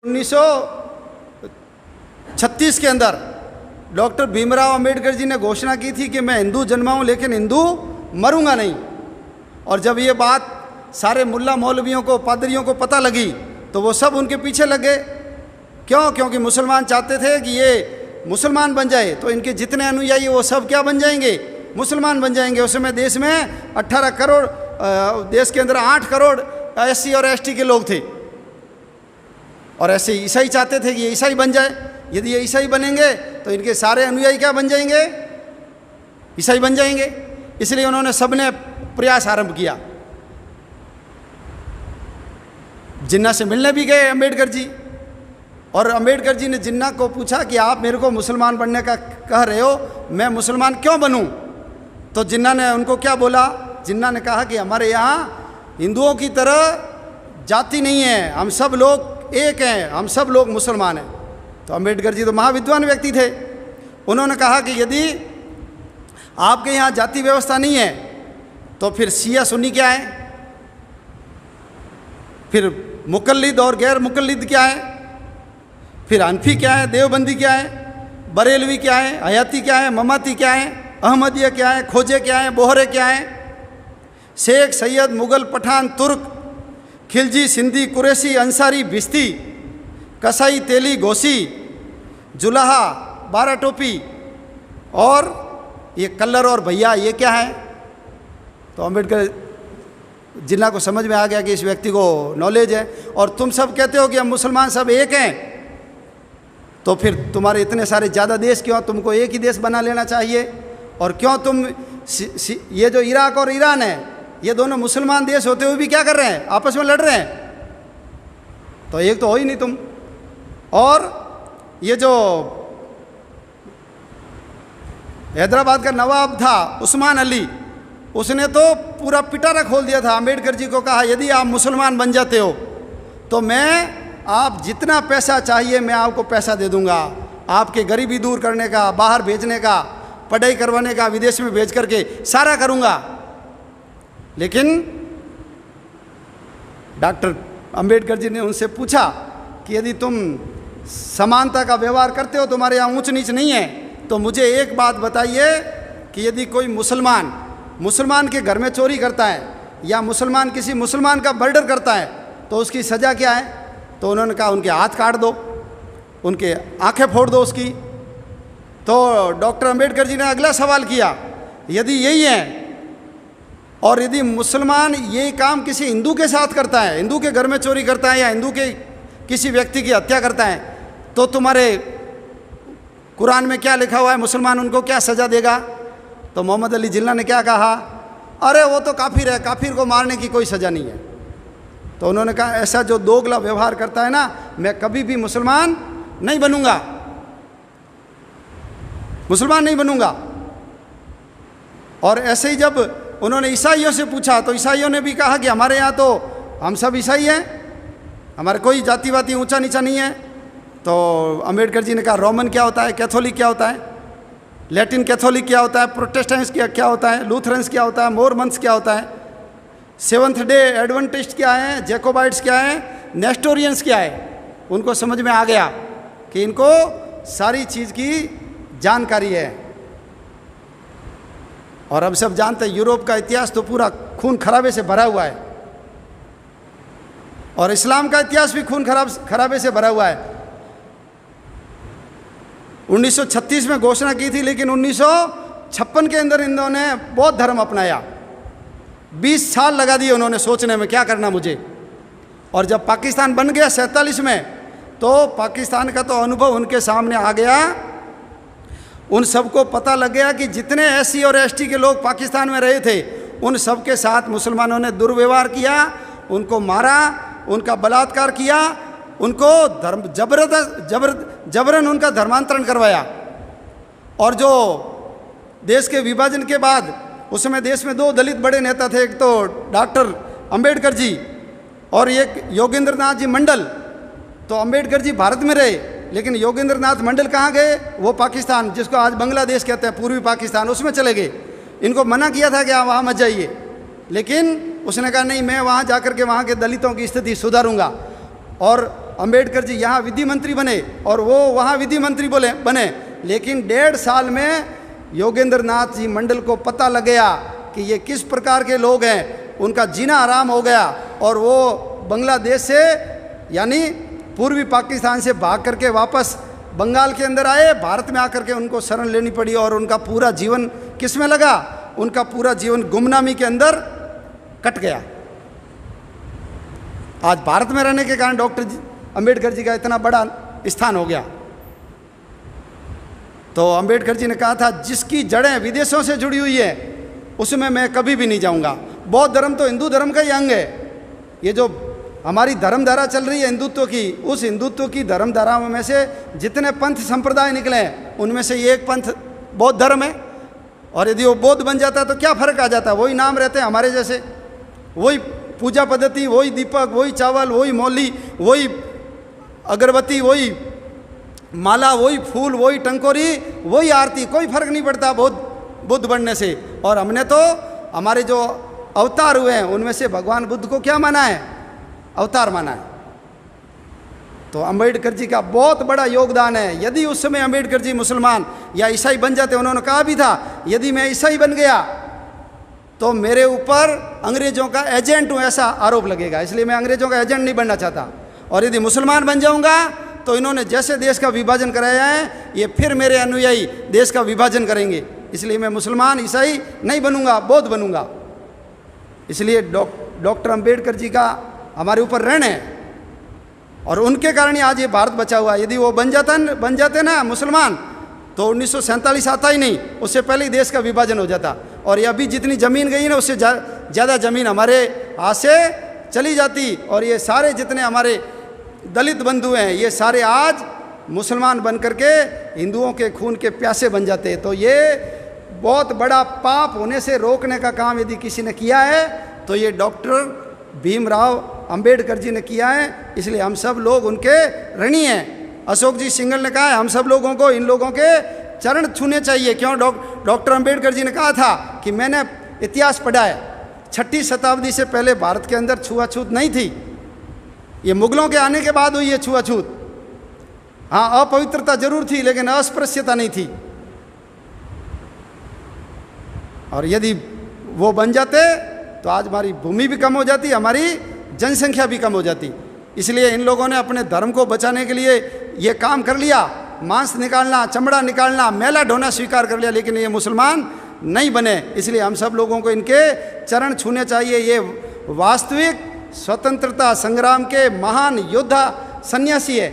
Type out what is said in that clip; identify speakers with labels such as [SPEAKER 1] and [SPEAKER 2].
[SPEAKER 1] 1936 के अंदर डॉक्टर भीमराव अंबेडकर जी ने घोषणा की थी कि मैं हिंदू जन्मा हूँ लेकिन हिंदू मरूंगा नहीं। और जब ये बात सारे मुल्ला मौलवियों को, पादरियों को पता लगी तो वो सब उनके पीछे लग गए। क्यों? क्योंकि मुसलमान चाहते थे कि ये मुसलमान बन जाए तो इनके जितने अनुयायी वो सब क्या बन जाएंगे? मुसलमान बन जाएंगे। उस समय देश में 18 करोड़, देश के अंदर 8 करोड़ SC और ST के लोग थे। और ऐसे ईसाई चाहते थे कि ये ईसाई बन जाए। यदि ये ईसाई बनेंगे तो इनके सारे अनुयायी क्या बन जाएंगे? ईसाई बन जाएंगे। इसलिए उन्होंने सबने प्रयास आरंभ किया। जिन्ना से मिलने भी गए अंबेडकर जी, और अंबेडकर जी ने जिन्ना को पूछा कि आप मेरे को मुसलमान बनने का कह रहे हो, मैं मुसलमान क्यों बनूं? तो जिन्ना ने उनको क्या बोला? जिन्ना ने कहा कि हमारे यहाँ हिंदुओं की तरह जाति नहीं है, हम सब लोग एक हैं, हम सब लोग मुसलमान हैं। तो अंबेडकर जी तो महाविद्वान व्यक्ति थे। उन्होंने कहा कि यदि आपके यहाँ जाति व्यवस्था नहीं है तो फिर शिया सुन्नी क्या है, फिर मुकल्लिद और गैर मुकल्लिद क्या है, फिर हनफी क्या है, देवबंदी क्या है, बरेलवी क्या है, हयाती क्या है, ममाती क्या है, अहमदिया क्या है, खोजे क्या है, बोहरे क्या है, शेख, सैयद, मुगल, पठान, तुर्क, खिलजी, सिंधी, कुरैशी, अंसारी, भिस्ती, कसाई, तेली, घोसी, जुलाहा, 12 टोपी और ये कल्लर और भैया, ये क्या है? तो अंबेडकर जिन्ना को समझ में आ गया कि इस व्यक्ति को नॉलेज है। और तुम सब कहते हो कि हम मुसलमान सब एक हैं, तो फिर तुम्हारे इतने सारे ज़्यादा देश क्यों? तुमको एक ही देश बना लेना चाहिए। और क्यों तुम ये जो इराक और ईरान है, ये दोनों मुसलमान देश होते हुए भी क्या कर रहे हैं? आपस में लड़ रहे हैं। तो एक तो हो ही नहीं तुम। और ये जो हैदराबाद का नवाब था उस्मान अली, उसने तो पूरा पिटारा खोल दिया था। अंबेडकर जी को कहा यदि आप मुसलमान बन जाते हो तो मैं, आप जितना पैसा चाहिए मैं आपको पैसा दे दूंगा, आपके गरीबी दूर करने का, बाहर भेजने का, पढ़ाई करवाने का, विदेश में भेज करके सारा करूंगा। लेकिन डॉक्टर अंबेडकर जी ने उनसे पूछा कि यदि तुम समानता का व्यवहार करते हो, तुम्हारे यहाँ ऊंच नीच नहीं है, तो मुझे एक बात बताइए कि यदि कोई मुसलमान के घर में चोरी करता है या मुसलमान किसी मुसलमान का मर्डर करता है तो उसकी सज़ा क्या है? तो उन्होंने कहा उनके हाथ काट दो, उनके आंखें फोड़ दो उसकी। तो डॉक्टर अंबेडकर जी ने अगला सवाल किया, यदि यही है और यदि मुसलमान यही काम किसी हिंदू के साथ करता है, हिंदू के घर में चोरी करता है या हिंदू के किसी व्यक्ति की हत्या करता है, तो तुम्हारे कुरान में क्या लिखा हुआ है, मुसलमान उनको क्या सज़ा देगा? तो मोहम्मद अली जिन्ना ने क्या कहा? अरे वो तो काफिर है, काफिर को मारने की कोई सज़ा नहीं है। तो उन्होंने कहा ऐसा जो दोगला व्यवहार करता है ना, मैं कभी भी मुसलमान नहीं बनूंगा, मुसलमान नहीं बनूंगा। और ऐसे ही जब उन्होंने ईसाइयों से पूछा तो ईसाइयों ने भी कहा कि हमारे यहाँ तो हम सब ईसाई हैं, हमारे कोई जाति वाति ऊंचा नीचा नहीं है। तो अंबेडकर जी ने कहा रोमन क्या होता है, कैथोलिक क्या होता है, लैटिन कैथोलिक क्या होता है, प्रोटेस्टेंट्स क्या होता है, लूथरन्स क्या होता है, मोरमन्स क्या होता है, सेवंथ डे एडवेंटिस्ट क्या है, जैकोबाइट्स क्या है, नेस्टोरियंस क्या है। उनको समझ में आ गया कि इनको सारी चीज़ की जानकारी है। और अब सब जानते हैं यूरोप का इतिहास तो पूरा खून खराबे से भरा हुआ है, और इस्लाम का इतिहास भी खून खराबे से भरा हुआ है। 1936 में घोषणा की थी, लेकिन 1956 के अंदर इन्होंने बौद्ध धर्म अपनाया। 20 साल लगा दिए उन्होंने सोचने में क्या करना मुझे। और जब पाकिस्तान बन गया 47 में, तो पाकिस्तान का तो अनुभव उनके सामने आ गया। उन सबको पता लग गया कि जितने SC और ST के लोग पाकिस्तान में रहे थे, उन सब के साथ मुसलमानों ने दुर्व्यवहार किया, उनको मारा, उनका बलात्कार किया, उनको जबरन उनका धर्मांतरण करवाया। और जो देश के विभाजन के बाद उसमें देश में 2 दलित बड़े नेता थे, एक तो डॉक्टर अंबेडकर जी और एक योगेंद्र नाथ जी मंडल। तो अंबेडकर जी भारत में रहे, लेकिन योगेंद्र नाथ मंडल कहाँ गए? वो पाकिस्तान, जिसको आज बांग्लादेश कहते हैं, पूर्वी पाकिस्तान, उसमें चले गए। इनको मना किया था कि आप वहाँ मत जाइए, लेकिन उसने कहा नहीं, मैं वहाँ जाकर के वहाँ के दलितों की स्थिति सुधारूंगा। और अंबेडकर जी यहाँ विधि मंत्री बने और वो वहाँ विधि मंत्री बने, लेकिन 1.5 साल में योगेंद्र नाथ जी मंडल को पता लग गया कि ये किस प्रकार के लोग हैं, उनका जीना आराम हो गया और वो बांग्लादेश से यानी पूर्वी पाकिस्तान से भाग करके वापस बंगाल के अंदर आए, भारत में आकर के उनको शरण लेनी पड़ी और उनका पूरा जीवन किस में लगा, उनका पूरा जीवन गुमनामी के अंदर कट गया। आज भारत में रहने के कारण डॉक्टर अंबेडकर जी का इतना बड़ा स्थान हो गया। तो अंबेडकर जी ने कहा था जिसकी जड़ें विदेशों से जुड़ी हुई है उसमें मैं कभी भी नहीं जाऊंगा। बौद्ध धर्म तो हिंदू धर्म का ही अंग है। ये जो हमारी धर्मधारा चल रही है हिंदुत्व की, उस हिंदुत्व की धर्मधारा में से जितने पंथ संप्रदाय निकले हैं उनमें से ये एक पंथ बौद्ध धर्म है। और यदि वो बौद्ध बन जाता है तो क्या फर्क आ जाता है, वही नाम रहते हैं हमारे जैसे, वही पूजा पद्धति, वही दीपक, वही चावल, वही मौली, वही अगरबत्ती, वही माला, वही फूल, वही टंकोरी, वही आरती, कोई फर्क नहीं पड़ता बुद्ध बनने से। और हमने तो हमारे जो अवतार हुए हैं उनमें से भगवान बुद्ध को क्या माना है, अवतार माना है। तो अंबेडकर जी का बहुत बड़ा योगदान है। यदि उस समय अंबेडकर जी मुसलमान या ईसाई बन जाते, उन्होंने कहा भी था यदि मैं ईसाई बन गया तो मेरे ऊपर अंग्रेजों का एजेंट हूँ ऐसा आरोप लगेगा, इसलिए मैं अंग्रेजों का एजेंट नहीं बनना चाहता। और यदि मुसलमान बन जाऊंगा तो इन्होंने जैसे देश का विभाजन कराया है ये फिर मेरे अनुयायी देश का विभाजन करेंगे, इसलिए मैं मुसलमान ईसाई नहीं बनूंगा, बौद्ध बनूंगा। इसलिए डॉक्टर अंबेडकर जी का हमारे ऊपर ऋण है और उनके कारण ही आज ये भारत बचा हुआ है। यदि वो बन जाते ना मुसलमान तो 1947 आता ही नहीं, उससे पहले ही देश का विभाजन हो जाता। और ये अभी जितनी ज़मीन गई ना उससे ज़्यादा ज़मीन हमारे हाथ से चली जाती और ये सारे जितने हमारे दलित बंधु हैं ये सारे आज मुसलमान बन करके हिंदुओं के खून के प्यासे बन जाते हैं। तो ये बहुत बड़ा पाप होने से रोकने का काम यदि किसी ने किया है तो ये डॉक्टर भीमराव अंबेडकर जी ने किया है, इसलिए हम सब लोग उनके ऋणी हैं। अशोक जी सिंघल ने कहा है हम सब लोगों को इन लोगों के चरण छूने चाहिए। क्यों? डॉक्टर अंबेडकर जी ने कहा था कि मैंने इतिहास पढ़ा है, 6वीं शताब्दी से पहले भारत के अंदर छुआछूत नहीं थी, ये मुगलों के आने के बाद हुई है छुआछूत। हाँ, अपवित्रता जरूर थी लेकिन अस्पृश्यता नहीं थी। और यदि वो बन जाते तो आज हमारी भूमि भी कम हो जाती, हमारी जनसंख्या भी कम हो जाती। इसलिए इन लोगों ने अपने धर्म को बचाने के लिए ये काम कर लिया, मांस निकालना, चमड़ा निकालना, मैला ढोना स्वीकार कर लिया, लेकिन ये मुसलमान नहीं बने। इसलिए हम सब लोगों को इनके चरण छूने चाहिए। ये वास्तविक स्वतंत्रता संग्राम के महान योद्धा सन्यासी है।